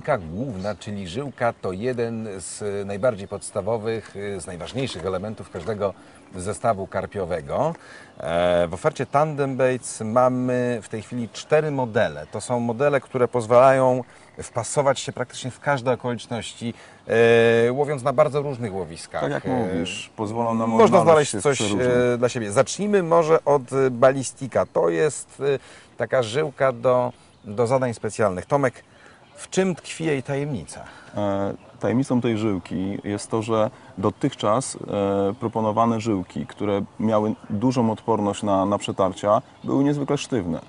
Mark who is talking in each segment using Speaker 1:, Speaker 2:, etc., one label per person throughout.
Speaker 1: Linka główna, czyli żyłka, to jeden z najbardziej podstawowych, z najważniejszych elementów każdego zestawu karpiowego. W ofercie Tandem Baits mamy w tej chwili 4 modele. To są modele, które pozwalają wpasować się praktycznie w każde okoliczności, łowiąc na bardzo różnych łowiskach.
Speaker 2: Tak jak mówisz, pozwolą nam
Speaker 1: Można znaleźć
Speaker 2: się
Speaker 1: coś dla siebie. Zacznijmy może od Ballistika. To jest taka żyłka do zadań specjalnych. Tomek, w czym tkwi jej tajemnica?
Speaker 2: Tajemnicą tej żyłki jest to, że dotychczas proponowane żyłki, które miały dużą odporność na przetarcia, były niezwykle sztywne.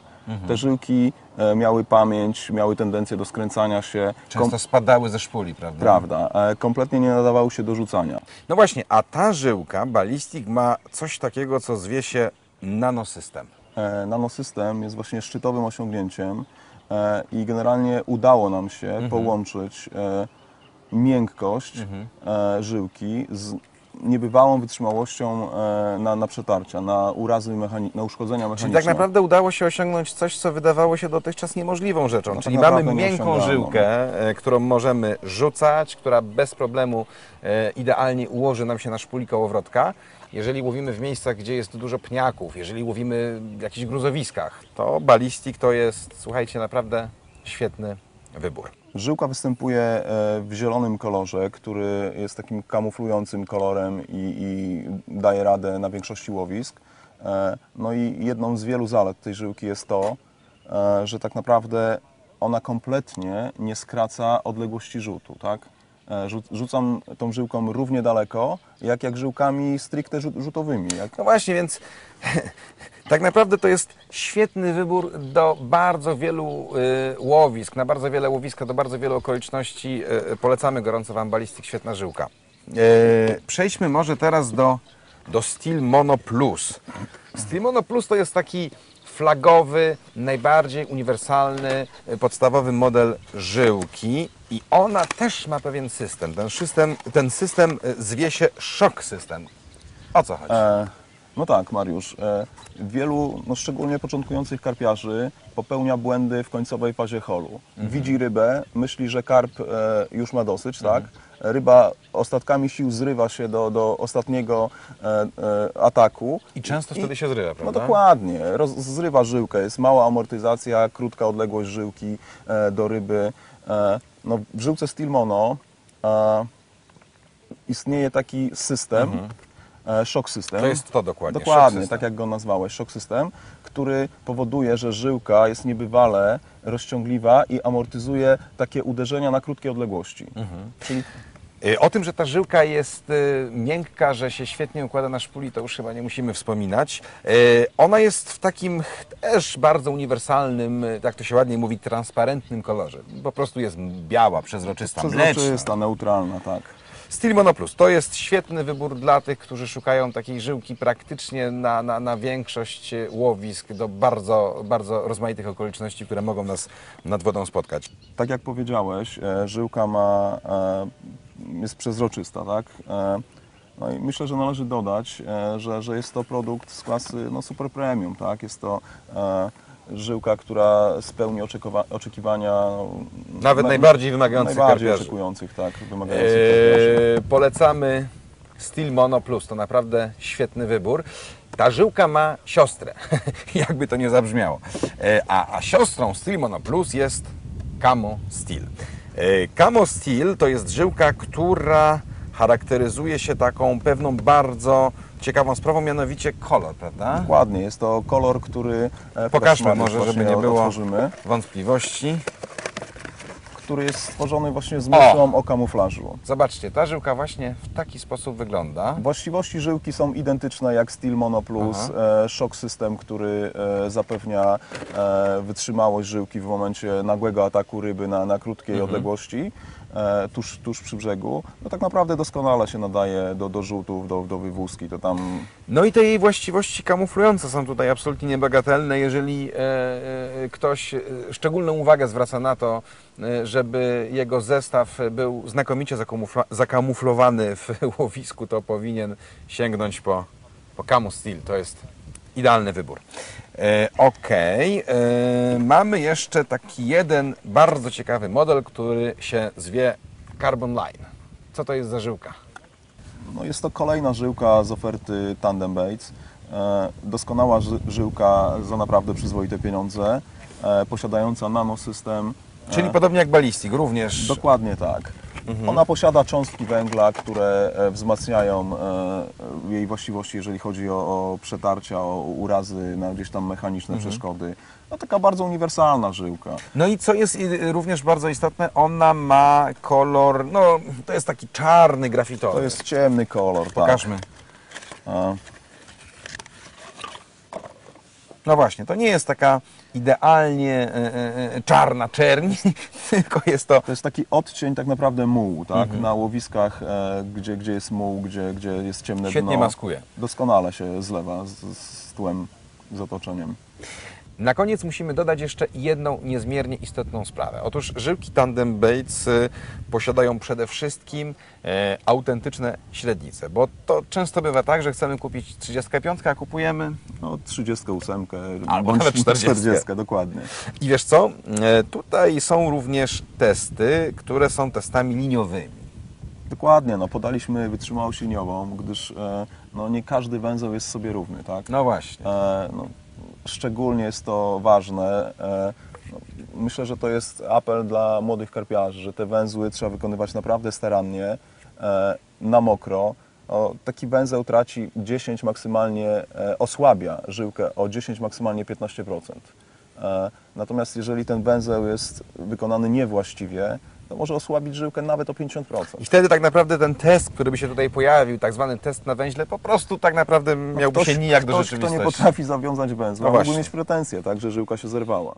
Speaker 2: Te żyłki miały pamięć, miały tendencję do skręcania się.
Speaker 1: Często spadały ze szpuli, prawda?
Speaker 2: Prawda. Kompletnie nie nadawały się do rzucania.
Speaker 1: No właśnie, a ta żyłka, Ballistik, ma coś takiego, co zwie się nanosystem.
Speaker 2: Nanosystem jest właśnie szczytowym osiągnięciem i generalnie udało nam się połączyć miękkość żyłki z niebywałą wytrzymałością na przetarcia, na urazy, na uszkodzenia mechaniczne.
Speaker 1: Czyli tak naprawdę udało się osiągnąć coś, co wydawało się dotychczas niemożliwą rzeczą. Czyli
Speaker 2: tak
Speaker 1: mamy miękką żyłkę, którą możemy rzucać, która bez problemu idealnie ułoży nam się na szpuli kołowrotka. Jeżeli łowimy w miejscach, gdzie jest dużo pniaków, jeżeli łowimy w jakichś gruzowiskach, to Ballistik to jest, słuchajcie, naprawdę świetny wybór.
Speaker 2: Żyłka występuje w zielonym kolorze, który jest takim kamuflującym kolorem i daje radę na większości łowisk. No i jedną z wielu zalet tej żyłki jest to, że tak naprawdę ona kompletnie nie skraca odległości rzutu, tak? Rzucam tą żyłką równie daleko, jak żyłkami stricte rzutowymi.
Speaker 1: No właśnie, więc tak naprawdę to jest świetny wybór do bardzo wielu łowisk, na bardzo wiele łowiska, do bardzo wielu okoliczności. Polecamy gorąco Wam Ballistik, świetna żyłka. Przejdźmy może teraz do Steel Mono Plus. Steel Mono Plus to jest taki flagowy, najbardziej uniwersalny, podstawowy model żyłki i ona też ma pewien system. Ten system zwie się Shock System. O co chodzi?
Speaker 2: No tak, Mariusz. Wielu, no szczególnie początkujących karpiarzy, popełnia błędy w końcowej fazie holu. Widzi rybę, myśli, że karp już ma dosyć, tak? Ryba ostatkami sił zrywa się do ostatniego ataku.
Speaker 1: I często wtedy się zrywa, prawda?
Speaker 2: No dokładnie. Zrywa żyłkę, jest mała amortyzacja, krótka odległość żyłki do ryby. No, w żyłce Steel Mono istnieje taki system, Shock System.
Speaker 1: To jest to dokładnie.
Speaker 2: Dokładnie, tak jak go nazwałeś, Shock System, który powoduje, że żyłka jest niebywale rozciągliwa i amortyzuje takie uderzenia na krótkie odległości. Czyli
Speaker 1: o tym, że ta żyłka jest miękka, że się świetnie układa na szpuli, to już chyba nie musimy wspominać. Ona jest w takim też bardzo uniwersalnym, jak to się ładnie mówi, transparentnym kolorze. Po prostu jest biała, przezroczysta, mleczna.
Speaker 2: neutralna, tak.
Speaker 1: Steel Mono Plus to jest świetny wybór dla tych, którzy szukają takiej żyłki praktycznie na większość łowisk do bardzo, bardzo rozmaitych okoliczności, które mogą nas nad wodą spotkać.
Speaker 2: Tak jak powiedziałeś, żyłka jest przezroczysta, tak? No i myślę, że należy dodać, że jest to produkt z klasy super premium, tak? Jest to żyłka, która spełni oczekiwania
Speaker 1: nawet najbardziej wymagających karpiarzy.
Speaker 2: Oczekujących, tak, wymagających karpiarzy.
Speaker 1: Polecamy Steel Mono Plus, to naprawdę świetny wybór. Ta żyłka ma siostrę, jakby to nie zabrzmiało. A siostrą Steel Mono Plus jest Camo Steel. Camo Steel to jest żyłka, która charakteryzuje się taką pewną bardzo ciekawą sprawą, mianowicie kolor, prawda?
Speaker 2: Dokładnie, jest to kolor, który...
Speaker 1: Pokażmy może, żeby nie było wątpliwości.
Speaker 2: Który jest stworzony właśnie z myślą o kamuflażu.
Speaker 1: Zobaczcie, ta żyłka właśnie w taki sposób wygląda.
Speaker 2: Właściwości żyłki są identyczne jak Steel Mono Plus. Shock System, który zapewnia wytrzymałość żyłki w momencie nagłego ataku ryby na krótkiej odległości. Tuż przy brzegu, no tak naprawdę doskonale się nadaje do rzutów, do wywózki. To tam...
Speaker 1: No i te jej właściwości kamuflujące są tutaj absolutnie niebagatelne. Jeżeli ktoś szczególną uwagę zwraca na to, żeby jego zestaw był znakomicie zakamuflowany w łowisku, to powinien sięgnąć po Camo Steel. To jest Idealny wybór. Okej. Mamy jeszcze taki jeden bardzo ciekawy model, który się zwie Carbon Line. Co to jest za żyłka?
Speaker 2: No jest to kolejna żyłka z oferty Tandem Baits. Doskonała żyłka za naprawdę przyzwoite pieniądze, posiadająca nanosystem.
Speaker 1: Czyli podobnie jak Ballistic, również.
Speaker 2: Dokładnie tak. Ona posiada cząstki węgla, które wzmacniają jej właściwości, jeżeli chodzi o przetarcia, o urazy na gdzieś tam mechaniczne przeszkody. No taka bardzo uniwersalna żyłka.
Speaker 1: No i co jest również bardzo istotne, ona ma kolor, no to jest taki czarny, grafitowy.
Speaker 2: To jest ciemny kolor, tak.
Speaker 1: Pokażmy. No właśnie, to nie jest taka idealnie czarna czerń, tylko jest to...
Speaker 2: To jest taki odcień tak naprawdę mułu, tak? Na łowiskach, gdzie jest muł, gdzie jest ciemne
Speaker 1: Świetnie
Speaker 2: dno.
Speaker 1: maskuje.
Speaker 2: Doskonale się zlewa z tłem, z otoczeniem.
Speaker 1: Na koniec musimy dodać jeszcze jedną niezmiernie istotną sprawę. Otóż żyłki Tandem Baits posiadają przede wszystkim autentyczne średnice, bo to często bywa tak, że chcemy kupić 35, a kupujemy...
Speaker 2: No 38
Speaker 1: Albo
Speaker 2: bądź
Speaker 1: nawet 40.
Speaker 2: dokładnie.
Speaker 1: I wiesz co? Tutaj są również testy, które są testami liniowymi.
Speaker 2: Dokładnie, no podaliśmy wytrzymałość liniową, gdyż no, nie każdy węzeł jest sobie równy, tak?
Speaker 1: No właśnie.
Speaker 2: No, szczególnie jest to ważne. No, myślę, że to jest apel dla młodych karpiarzy, że te węzły trzeba wykonywać naprawdę starannie, na mokro. Taki węzeł traci 10 maksymalnie, osłabia żyłkę o 10, maksymalnie 15%. Natomiast jeżeli ten węzeł jest wykonany niewłaściwie, to może osłabić żyłkę nawet o 50%.
Speaker 1: I wtedy tak naprawdę ten test, który by się tutaj pojawił, tak zwany test na węźle, po prostu tak naprawdę miałby się nijak do
Speaker 2: Ktoś,
Speaker 1: rzeczywistości.
Speaker 2: kto nie potrafi zawiązać węzła,
Speaker 1: No
Speaker 2: mógłby
Speaker 1: właśnie.
Speaker 2: mieć pretensje, tak, że żyłka się zerwała.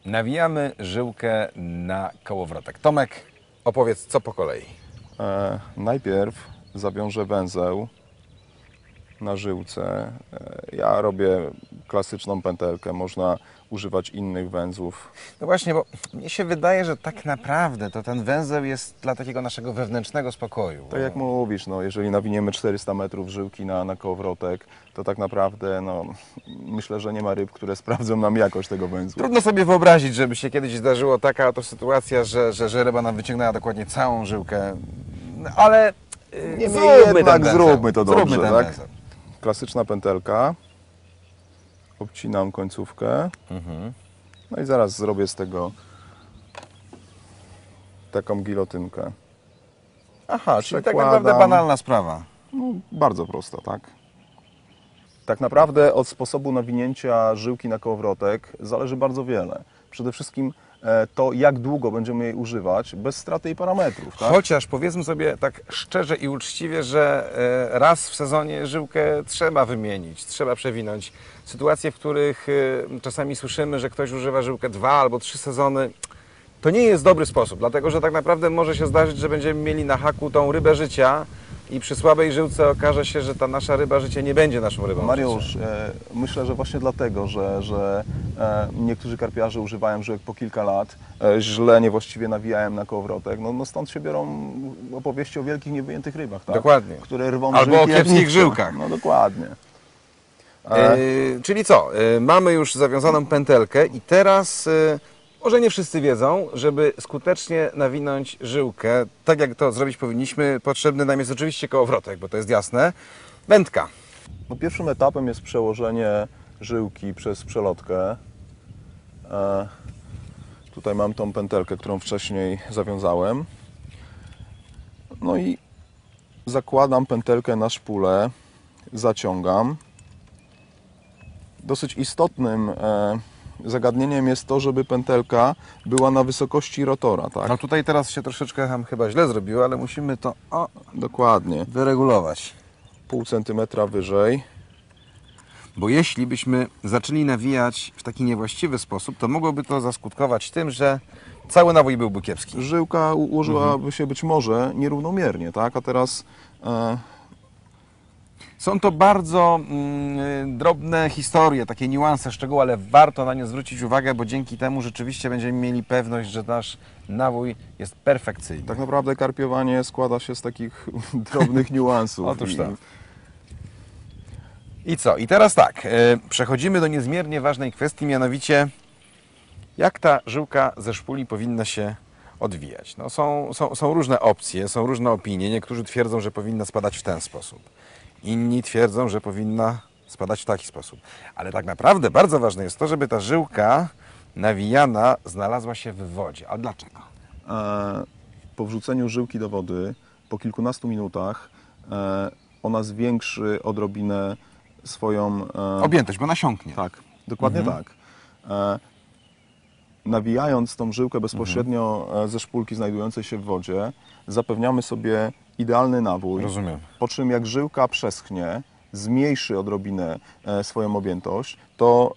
Speaker 1: Nawijamy żyłkę na kołowrotek. Tomek, opowiedz co po kolei.
Speaker 2: Najpierw zawiążę węzeł na żyłce. Ja robię klasyczną pętelkę, można używać innych węzłów.
Speaker 1: No właśnie, bo mnie się wydaje, że tak naprawdę to ten węzeł jest dla takiego naszego wewnętrznego spokoju.
Speaker 2: Tak jak mówisz, no, jeżeli nawiniemy 400 metrów żyłki na kołowrotek, to tak naprawdę no, myślę, że nie ma ryb, które sprawdzą nam jakość tego węzła.
Speaker 1: Trudno sobie wyobrazić, żeby się kiedyś zdarzyło taka oto sytuacja, że ryba nam wyciągnęła dokładnie całą żyłkę. No, ale
Speaker 2: Niemniej
Speaker 1: zróbmy
Speaker 2: jednak
Speaker 1: ten węzeł.
Speaker 2: zróbmy to dobrze,
Speaker 1: Zróbmy ten
Speaker 2: tak?
Speaker 1: węzeł.
Speaker 2: Klasyczna pętelka. Obcinam końcówkę. No i zaraz zrobię z tego taką gilotynkę.
Speaker 1: Aha, czyli tak
Speaker 2: Przekładam.
Speaker 1: naprawdę banalna sprawa.
Speaker 2: No, bardzo prosta, tak? Tak naprawdę od sposobu nawinięcia żyłki na kołowrotek zależy bardzo wiele. Przede wszystkim to, jak długo będziemy jej używać, bez straty jej parametrów, tak?
Speaker 1: Chociaż powiedzmy sobie tak szczerze i uczciwie, że raz w sezonie żyłkę trzeba wymienić, trzeba przewinąć. Sytuacje, w których czasami słyszymy, że ktoś używa żyłkę 2 albo 3 sezony, to nie jest dobry sposób, dlatego że tak naprawdę może się zdarzyć, że będziemy mieli na haku tą rybę życia i przy słabej żyłce okaże się, że ta nasza ryba życia nie będzie naszą rybą
Speaker 2: Mariusz,
Speaker 1: życia.
Speaker 2: myślę, że właśnie dlatego, że niektórzy karpiarze używają żyłek po kilka lat, źle, niewłaściwie nawijają na kołowrotek, no stąd się biorą opowieści o wielkich, niewyjętych rybach, tak?
Speaker 1: Dokładnie.
Speaker 2: Które rwą
Speaker 1: Albo
Speaker 2: żyłki
Speaker 1: o
Speaker 2: jak
Speaker 1: kiepskich
Speaker 2: nitko.
Speaker 1: żyłkach.
Speaker 2: No dokładnie.
Speaker 1: Czyli co? Mamy już zawiązaną pętelkę i teraz może nie wszyscy wiedzą, żeby skutecznie nawinąć żyłkę, tak jak to zrobić powinniśmy, potrzebny nam jest oczywiście kołowrotek, bo to jest jasne. Wędka.
Speaker 2: No, pierwszym etapem jest przełożenie żyłki przez przelotkę. Tutaj mam tą pętelkę, którą wcześniej zawiązałem. No i zakładam pętelkę na szpulę, zaciągam. Dosyć istotnym zagadnieniem jest to, żeby pętelka była na wysokości rotora, tak?
Speaker 1: No tutaj teraz się troszeczkę nam chyba źle zrobiło, ale musimy to
Speaker 2: Dokładnie.
Speaker 1: wyregulować.
Speaker 2: Pół centymetra wyżej.
Speaker 1: Bo jeśli byśmy zaczęli nawijać w taki niewłaściwy sposób, to mogłoby to zaskutkować tym, że cały nawój byłby kiepski.
Speaker 2: Żyłka ułożyłaby się być może nierównomiernie, tak? A teraz
Speaker 1: Są to bardzo drobne historie, takie niuanse, szczegóły, ale warto na nie zwrócić uwagę, bo dzięki temu rzeczywiście będziemy mieli pewność, że nasz nawój jest perfekcyjny.
Speaker 2: tak naprawdę karpiowanie składa się z takich drobnych niuansów.
Speaker 1: Otóż tak. I co? I teraz tak, przechodzimy do niezmiernie ważnej kwestii, mianowicie jak ta żyłka ze szpuli powinna się odwijać. No, są różne opcje, są różne opinie. Niektórzy twierdzą, że powinna spadać w ten sposób. Inni twierdzą, że powinna spadać w taki sposób. Ale tak naprawdę bardzo ważne jest to, żeby ta żyłka nawijana znalazła się w wodzie. A dlaczego?
Speaker 2: Po wrzuceniu żyłki do wody, po kilkunastu minutach, ona zwiększy odrobinę swoją...
Speaker 1: Objętość, bo nasiąknie.
Speaker 2: Tak, dokładnie tak. Nawijając tą żyłkę bezpośrednio ze szpulki znajdującej się w wodzie, zapewniamy sobie idealny nawój.
Speaker 1: Rozumiem.
Speaker 2: Po czym jak żyłka przeschnie, zmniejszy odrobinę swoją objętość, to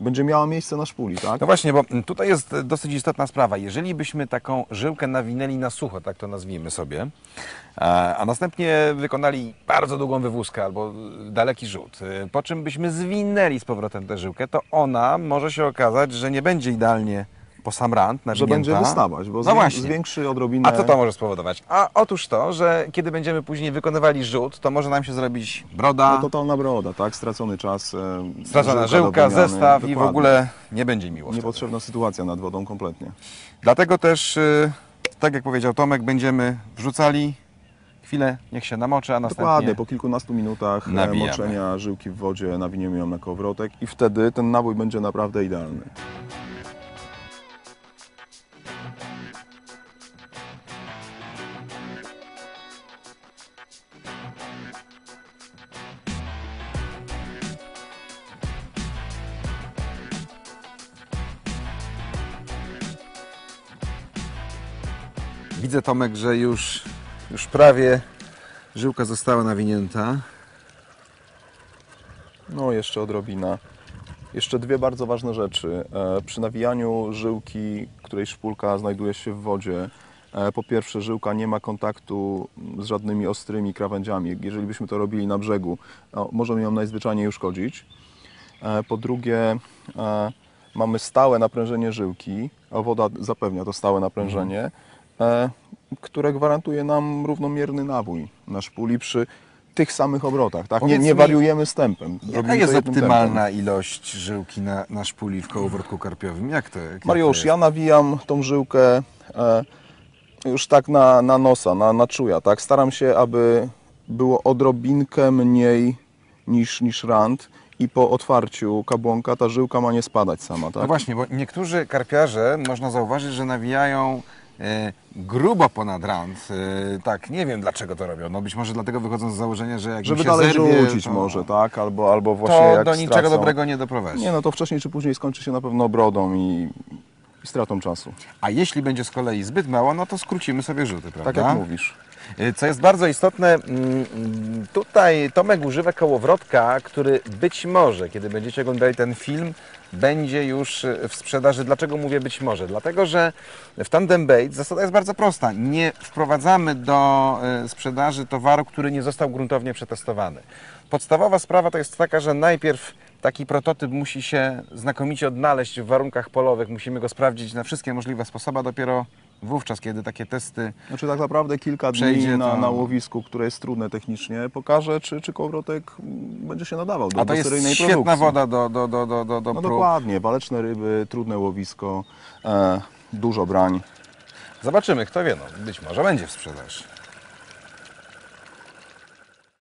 Speaker 2: będzie miała miejsce na szpuli, tak?
Speaker 1: No właśnie, bo tutaj jest dosyć istotna sprawa. Jeżeli byśmy taką żyłkę nawinęli na sucho, tak to nazwijmy sobie, a następnie wykonali bardzo długą wywózkę albo daleki rzut, po czym byśmy zwinęli z powrotem tę żyłkę, to ona może się okazać, że nie będzie idealnie po sam rant
Speaker 2: Że
Speaker 1: nawinięta.
Speaker 2: będzie wystawać, bo
Speaker 1: No właśnie.
Speaker 2: zwiększy odrobinę...
Speaker 1: A co to może spowodować? A otóż to, że kiedy będziemy później wykonywali rzut, to może nam się zrobić broda,
Speaker 2: No, totalna broda, tak? Stracony czas.
Speaker 1: stracona
Speaker 2: do
Speaker 1: żyłka,
Speaker 2: wymiany.
Speaker 1: zestaw i w
Speaker 2: Dokładnie.
Speaker 1: ogóle nie będzie miło. wtedy.
Speaker 2: Niepotrzebna sytuacja nad wodą kompletnie.
Speaker 1: Dlatego też, tak jak powiedział Tomek, będziemy wrzucali chwilę, niech się namoczy, a następnie...
Speaker 2: Dokładnie, po kilkunastu minutach
Speaker 1: nawijamy.
Speaker 2: moczenia żyłki w wodzie nawiniemy ją na kołowrotek i wtedy ten nabój będzie naprawdę idealny.
Speaker 1: Widzę, Tomek, że już prawie żyłka została nawinięta.
Speaker 2: No, jeszcze odrobina. Jeszcze dwie bardzo ważne rzeczy. Przy nawijaniu żyłki, której szpulka znajduje się w wodzie, po pierwsze, żyłka nie ma kontaktu z żadnymi ostrymi krawędziami. Jeżeli byśmy to robili na brzegu, no, możemy ją najzwyczajniej uszkodzić. Po drugie, mamy stałe naprężenie żyłki, a woda zapewnia to stałe naprężenie, które gwarantuje nam równomierny nawój na szpuli przy tych samych obrotach. Tak?
Speaker 1: Powiedz
Speaker 2: Nie
Speaker 1: mi,
Speaker 2: wariujemy z tempem.
Speaker 1: Jaka
Speaker 2: Robimy
Speaker 1: jest
Speaker 2: to jednym tempem.
Speaker 1: optymalna ilość żyłki na szpuli w kołowrotku karpiowym? Jak to
Speaker 2: Mariusz,
Speaker 1: to
Speaker 2: ja nawijam tą żyłkę już tak na nosa, na czuja. Tak? Staram się, aby było odrobinkę mniej niż rant i po otwarciu kabłonka ta żyłka ma nie spadać sama. Tak?
Speaker 1: No właśnie, bo niektórzy karpiarze, można zauważyć, że nawijają grubo ponad rant. Tak, nie wiem dlaczego to robią. No być może dlatego wychodzą z założenia, że jak
Speaker 2: Żeby
Speaker 1: im się
Speaker 2: dalej
Speaker 1: zerwie,
Speaker 2: rzucić
Speaker 1: to,
Speaker 2: może, tak? Albo właśnie
Speaker 1: to
Speaker 2: jak
Speaker 1: do niczego
Speaker 2: stracą.
Speaker 1: dobrego nie doprowadzi.
Speaker 2: Nie, no to wcześniej czy później skończy się na pewno brodą i stratą czasu.
Speaker 1: A jeśli będzie z kolei zbyt mało, no to skrócimy sobie rzuty, prawda?
Speaker 2: Tak jak mówisz.
Speaker 1: Co jest bardzo istotne, tutaj Tomek używa kołowrotka, który być może, kiedy będziecie oglądali ten film, będzie już w sprzedaży. Dlaczego mówię być może? Dlatego, że w Tandem Bait zasada jest bardzo prosta. Nie wprowadzamy do sprzedaży towaru, który nie został gruntownie przetestowany. Podstawowa sprawa to jest taka, że najpierw taki prototyp musi się znakomicie odnaleźć w warunkach polowych. Musimy go sprawdzić na wszystkie możliwe sposoby, a dopiero wówczas, kiedy takie testy...
Speaker 2: Znaczy tak naprawdę kilka
Speaker 1: Przejdzie
Speaker 2: dni
Speaker 1: to-
Speaker 2: na łowisku, które jest trudne technicznie, pokaże, czy kołowrotek będzie się nadawał
Speaker 1: A to
Speaker 2: do
Speaker 1: jest
Speaker 2: seryjnej
Speaker 1: świetna
Speaker 2: produkcji.
Speaker 1: woda do
Speaker 2: No
Speaker 1: prób.
Speaker 2: dokładnie, waleczne ryby, trudne łowisko, dużo brań.
Speaker 1: Zobaczymy, kto wie, no, być może będzie w sprzedaży.